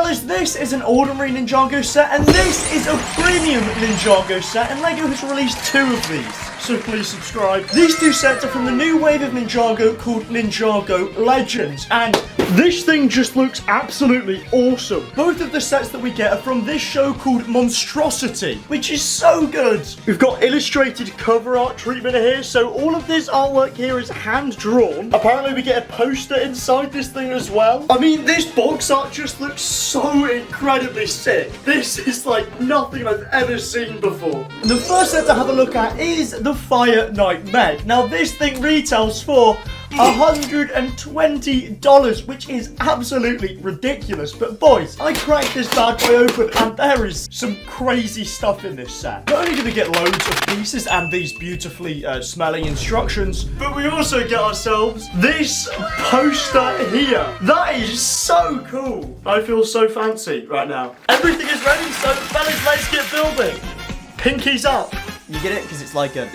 fellas, this is an ordinary Ninjago set, and this is a premium Ninjago set, and LEGO has released 2 of these, so please subscribe. These 2 sets are from the new wave of Ninjago called Ninjago Legends, and this thing just looks absolutely awesome. Both of the sets that we get are from this show called Monstrosity, which is so good. We've got illustrated cover art treatment here, so all of this artwork here is hand-drawn. Apparently we get a poster inside this thing as well. I mean, this box art just looks so incredibly sick. This is like nothing I've ever seen before. The first set to have a look at is the Fire Knight Mech. Now this thing retails for $120, which is absolutely ridiculous. But boys, I cracked this bad boy open and there is some crazy stuff in this set. Not only do we get loads of pieces and these beautifully smelling instructions, but we also get ourselves this poster here. That is so cool. I feel so fancy right now. Everything is ready, so fellas, let's get building. Pinkies up. You get it? Because it's like a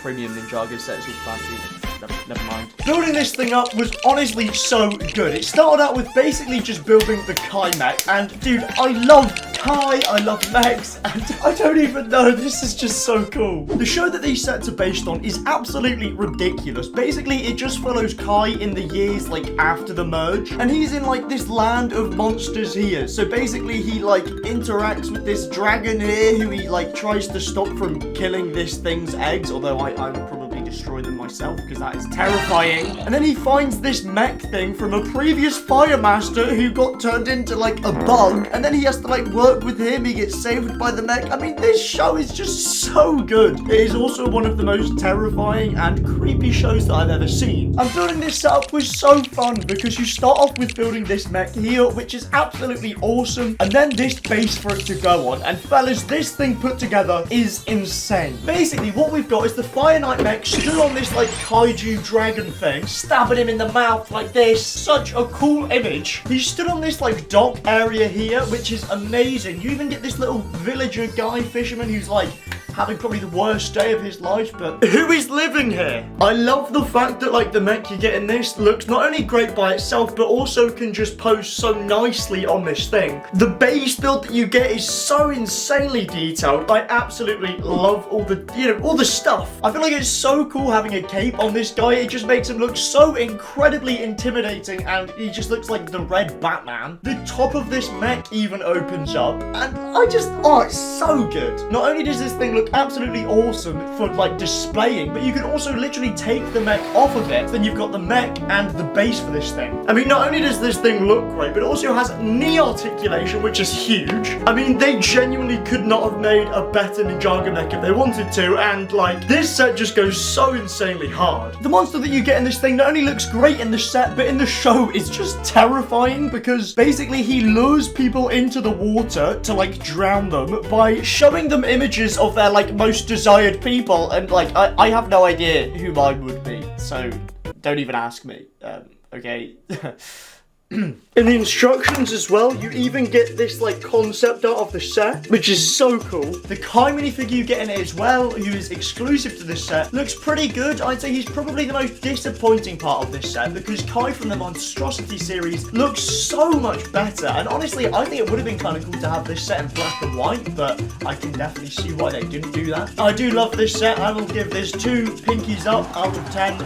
premium Ninjago set. It's all fancy. Never mind. Building this thing up was honestly so good. It started out with basically just building the Kai mech, and dude, I love Kai, I love mechs, and I don't even know, this is just so cool. The show that these sets are based on is absolutely ridiculous. Basically, it just follows Kai in the years like after the merge, and he's in like this land of monsters here. So basically, he like interacts with this dragon here, who he like tries to stop from killing this thing's eggs, although I would probably destroy them myself because that is terrifying. And then he finds this mech thing from a previous fire master who got turned into like a bug, and then he has to like work with him. He gets saved by the mech. I mean, this show is just so good. It is also one of the most terrifying and creepy shows that I've ever seen. And building this setup was so fun because you start off with building this mech here, which is absolutely awesome, and then this base for it to go on. And fellas, this thing put together is insane. Basically, what we've got is the Fire Knight mech stood on this like kaiju dragon thing, stabbing him in the mouth like this. Such a cool image. He stood on this like dock area here, which is amazing. You even get this little villager guy fisherman who's like having probably the worst day of his life, but who is living here? I love the fact that like the mech you get in this looks not only great by itself, but also can just pose so nicely on this thing. The base build that you get is so insanely detailed. I absolutely love all the, all the stuff. I feel like it's so cool having a cape on this guy. It just makes him look so incredibly intimidating, and he just looks like the Red Batman. The top of this mech even opens up, and it's so good. Not only does this thing look absolutely awesome for like displaying, but you can also literally take the mech off of it. Then you've got the mech and the base for this thing. I mean, not only does this thing look great, but it also has knee articulation, which is huge. I mean, they genuinely could not have made a better Ninjago mech if they wanted to, and like this set just goes so insanely hard. The monster that you get in this thing not only looks great in the set, but in the show is just terrifying, because basically he lures people into the water to like drown them by showing them images of their like most desired people, and like I have no idea who mine would be, so don't even ask me. Okay. In the instructions as well, you even get this like concept art of the set, which is so cool. The Kai minifigure you get in it as well, who is exclusive to this set, looks pretty good. I'd say he's probably the most disappointing part of this set, because Kai from the Monstrosity series looks so much better. And honestly, I think it would have been kind of cool to have this set in black and white, but I can definitely see why they didn't do that. I do love this set. I will give this 2 pinkies up out of 10.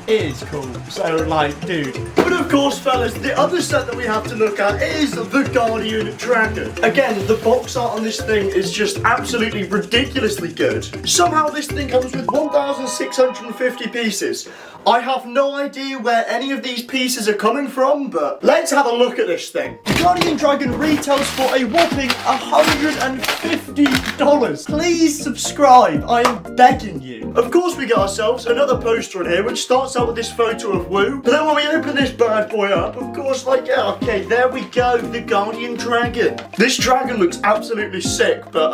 It is cool. So like, dude. But of course, fellas, the other set that we have to look at is the Guardian Dragon. Again, the box art on this thing is just absolutely ridiculously good. Somehow this thing comes with 1,650 pieces. I have no idea where any of these pieces are coming from, but let's have a look at this thing. The Guardian Dragon retails for a whopping $150. Please subscribe, I am begging you. Of course, we get ourselves another poster in here, which starts out with this photo of Wu. But then when we open this bad boy up, of course, like, yeah, okay, there we go, the Guardian Dragon. This dragon looks absolutely sick, but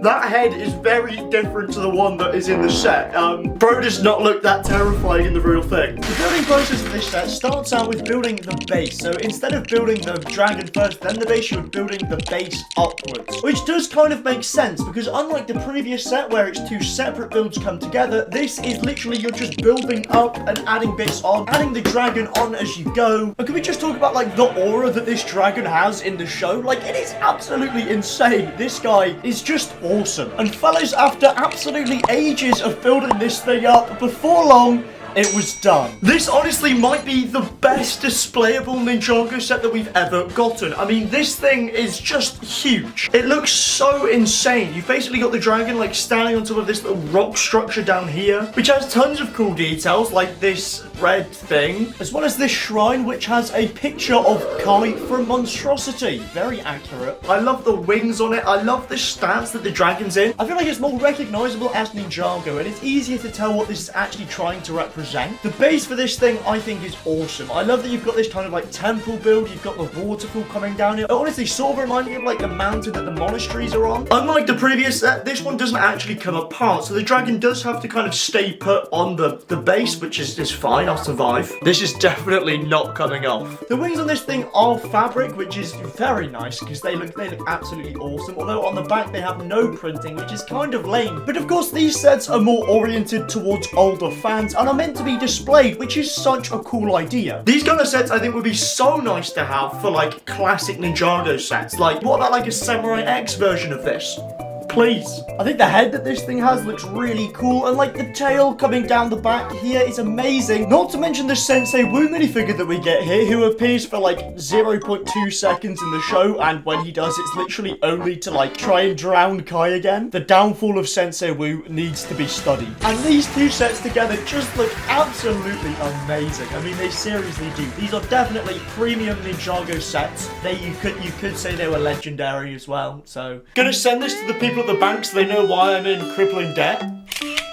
That head is very different to the one that is in the set. Bro does not look that terrifying in the real thing. The building process of this set starts out with building the base. So instead of building the dragon first, then the base, you're building the base upwards. Which does kind of make sense, because unlike the previous set where it's two separate builds come together, this is literally you're just building up and adding bits on, adding the dragon on as you go. And can we just talk about like the aura that this dragon has in the show? Like, it is absolutely insane. This guy is just awesome. And fellas, after absolutely ages of building this thing up, before long, it was done. This honestly might be the best displayable Ninjago set that we've ever gotten. I mean, this thing is just huge. It looks so insane. You've basically got the dragon like standing on top of this little rock structure down here, which has tons of cool details like this red thing, as well as this shrine which has a picture of Kai from Monstrosity. Very accurate. I love the wings on it. I love the stance that the dragon's in. I feel like it's more recognizable as Ninjago, and it's easier to tell what this is actually trying to represent. The base for this thing, I think, is awesome. I love that you've got this kind of like temple build. You've got the waterfall coming down here. It honestly sort of reminds me of like the mountain that the monasteries are on. Unlike the previous set, this one doesn't actually come apart, so the dragon does have to kind of stay put on the base, which is fine. I'll survive. This is definitely not coming off. The wings on this thing are fabric, which is very nice because they look absolutely awesome. Although on the back they have no printing, which is kind of lame. But of course, these sets are more oriented towards older fans and are meant to be displayed, which is such a cool idea. These kind of sets I think would be so nice to have for like classic Ninjago sets. Like, what about like a Samurai X version of this? Please. I think the head that this thing has looks really cool, and like the tail coming down the back here is amazing. Not to mention the Sensei Wu minifigure that we get here, who appears for like 0.2 seconds in the show, and when he does, it's literally only to like try and drown Kai again. The downfall of Sensei Wu needs to be studied. And these two sets together just look absolutely amazing. I mean, they seriously do. These are definitely premium Ninjago sets. You could say they were legendary as well. So, gonna send this to the people at the bank so they know why I'm in crippling debt.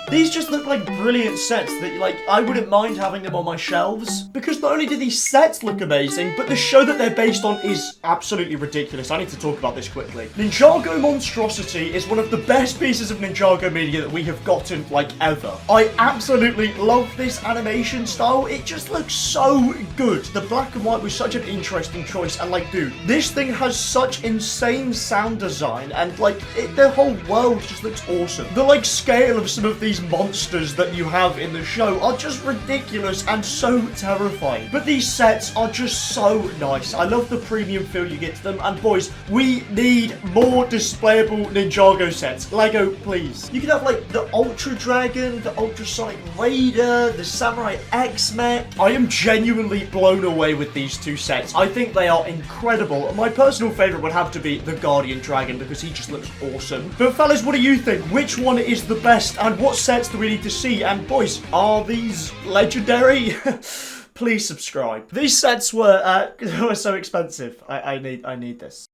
These just look like brilliant sets that, like, I wouldn't mind having them on my shelves. Because not only do these sets look amazing, but the show that they're based on is absolutely ridiculous. I need to talk about this quickly. Ninjago Monstrosity is one of the best pieces of Ninjago media that we have gotten, like, ever. I absolutely love this animation style. It just looks so good. The black and white was such an interesting choice. And, like, dude, this thing has such insane sound design. And, like, the whole world just looks awesome. The, like, scale of some of these monsters that you have in the show are just ridiculous and so terrifying. But these sets are just so nice. I love the premium feel you get to them. And boys, we need more displayable Ninjago sets. Lego, please. You can have like the Ultra Dragon, the Ultrasonic Raider, the Samurai X Mech. I am genuinely blown away with these two sets. I think they are incredible. My personal favorite would have to be the Guardian Dragon because he just looks awesome. But fellas, what do you think? Which one is the best, and what sets do we need to see? And boys, are these legendary? Please subscribe. These sets were so expensive. I need this.